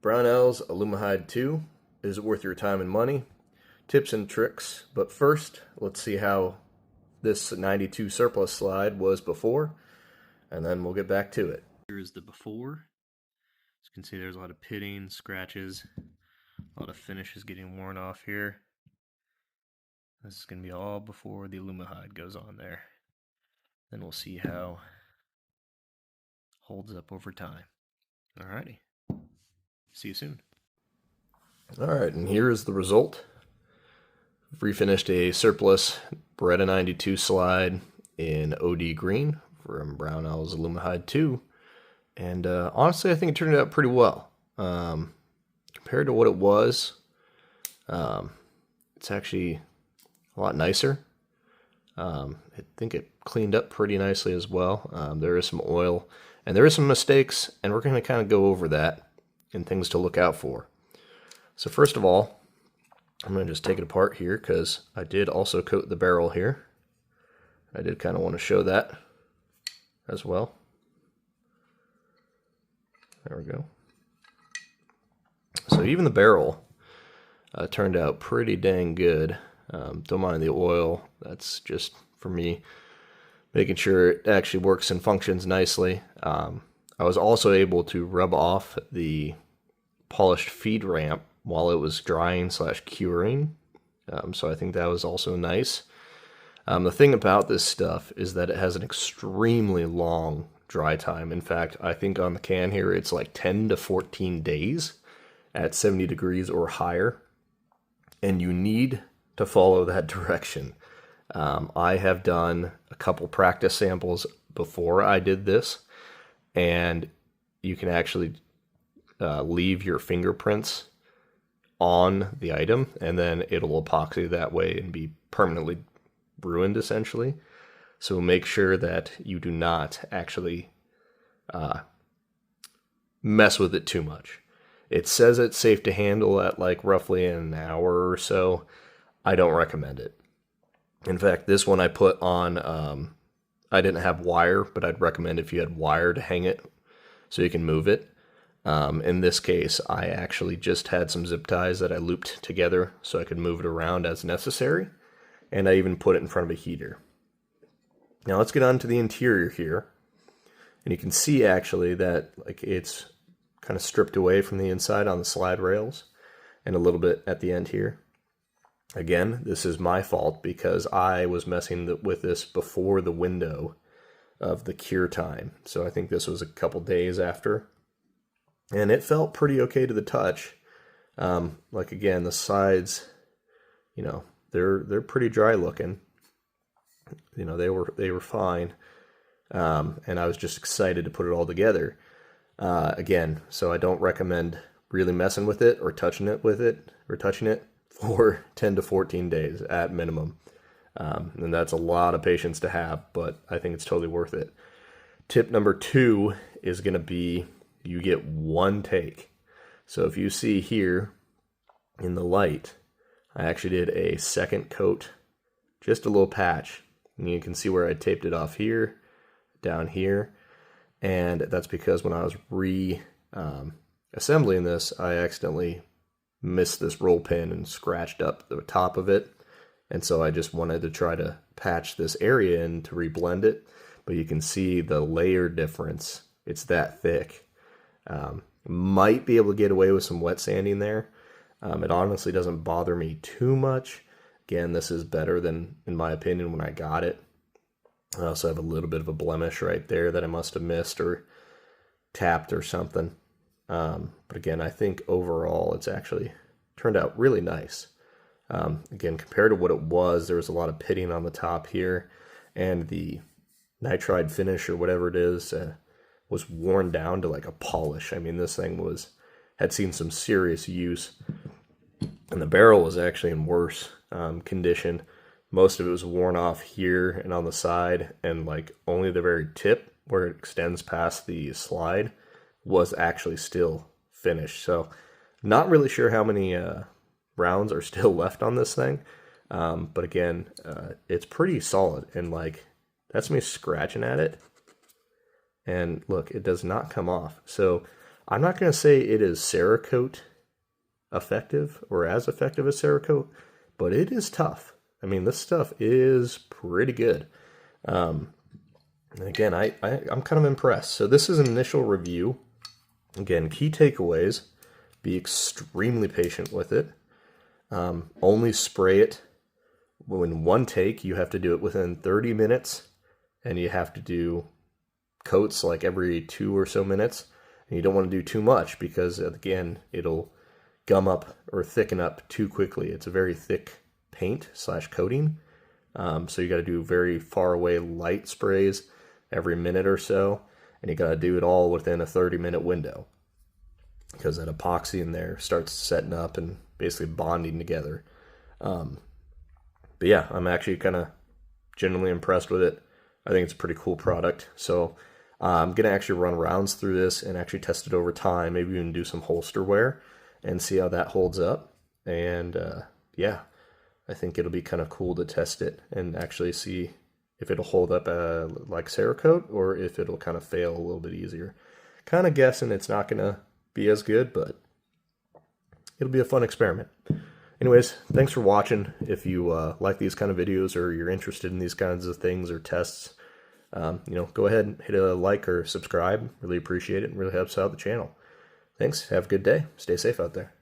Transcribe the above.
Brownells Aluma-hyde II. Is it worth your time and money? Tips and tricks. But first, let's see how this 92 surplus slide was before, and then we'll get back to it. Here's the before. As you can see, there's a lot of pitting, scratches, a lot of finishes getting worn off here. This is going to be all before the Aluma-hyde goes on there. Then we'll see how it holds up over time. Alrighty. See you soon. Alright, and here's the result. Refinished a surplus Beretta 92 slide in OD green from Brownells Aluma-hyde II. And honestly, I think it turned out pretty well. Compared to what it was, it's actually a lot nicer. I think it cleaned up pretty nicely as well. There is some oil, and there is some mistakes, and we're going to kind of go over that and things to look out for. So first of all, I'm going to just take it apart here because I did also coat the barrel here. I did kind of want to show that as well. There we go. So even the barrel turned out pretty dang good. Don't mind the oil. That's just for me making sure it actually works and functions nicely. I was also able to rub off the polished feed ramp while it was drying / curing. So I think that was also nice. The thing about this stuff is that it has an extremely long dry time. In fact, I think on the can here it's like 10 to 14 days at 70 degrees or higher. And you need to follow that direction. I have done a couple practice samples before I did this, and you can actually leave your fingerprints on the item, and then it'll epoxy that way and be permanently ruined essentially. So make sure that you do not actually mess with it too much. It says it's safe to handle at like roughly an hour or so. I don't recommend it. In fact, this one I put on, I didn't have wire, but I'd recommend if you had wire to hang it so you can move it. In this case, I actually just had some zip ties that I looped together so I could move it around as necessary. And I even put it in front of a heater. Now let's get on to the interior here. And you can see actually that like it's kind of stripped away from the inside on the slide rails and a little bit at the end here. Again, this is my fault because I was messing with this before the window of the cure time. So I think this was a couple days after. And it felt pretty okay to the touch. Like again, the sides, you know, they're pretty dry looking. You know, they were fine. And I was just excited to put it all together. Again, so I don't recommend really messing with it or touching it for 10 to 14 days at minimum. And that's a lot of patience to have, but I think it's totally worth it. Tip number 2 is going to be you get one take. So if you see here in the light, I actually did a second coat, just a little patch. And you can see where I taped it off here, down here. And that's because when I was assembling this, I accidentally missed this roll pin and scratched up the top of it. And so I just wanted to try to patch this area in to reblend it. But you can see the layer difference. It's that thick. Might be able to get away with some wet sanding there. It honestly doesn't bother me too much. Again, this is better than, in my opinion, when I got it. I also have a little bit of a blemish right there that I must have missed or tapped or something. But again, I think overall it's actually turned out really nice. Again, compared to what it was, there was a lot of pitting on the top here, and the nitride finish or whatever it is was worn down to like a polish. I mean, this thing had seen some serious use, and the barrel was actually in worse condition. Most of it was worn off here and on the side, and like only the very tip where it extends past the slide was actually still finished. So not really sure how many rounds are still left on this thing, but again, it's pretty solid, and like that's me scratching at it, and look, it does not come off. So I'm not going to say it is Cerakote effective or as effective as Cerakote, but it is tough. I mean, this stuff is pretty good. And again, I'm kind of impressed. So this is an initial review. Again, key takeaways: be extremely patient with it. Only spray it in one take. You have to do it within 30 minutes, and you have to do coats like every 2 or so minutes. And you don't want to do too much because, again, it'll gum up or thicken up too quickly. It's a very thick paint / coating. So you got to do very far away light sprays every minute or so. And you got to do it all within a 30-minute window, because that epoxy in there starts setting up and basically bonding together. But yeah, I'm actually kind of genuinely impressed with it. I think it's a pretty cool product. So I'm going to actually run rounds through this and actually test it over time, maybe even do some holster wear and see how that holds up. And yeah, I think it'll be kind of cool to test it and actually see if it'll hold up like Cerakote, or if it'll kind of fail a little bit easier. Kind of guessing it's not going to be as good, but it'll be a fun experiment. Anyways, thanks for watching. If you like these kind of videos, or you're interested in these kinds of things or tests, go ahead and hit a like or subscribe. Really appreciate it, and really helps out the channel. Thanks. Have a good day. Stay safe out there.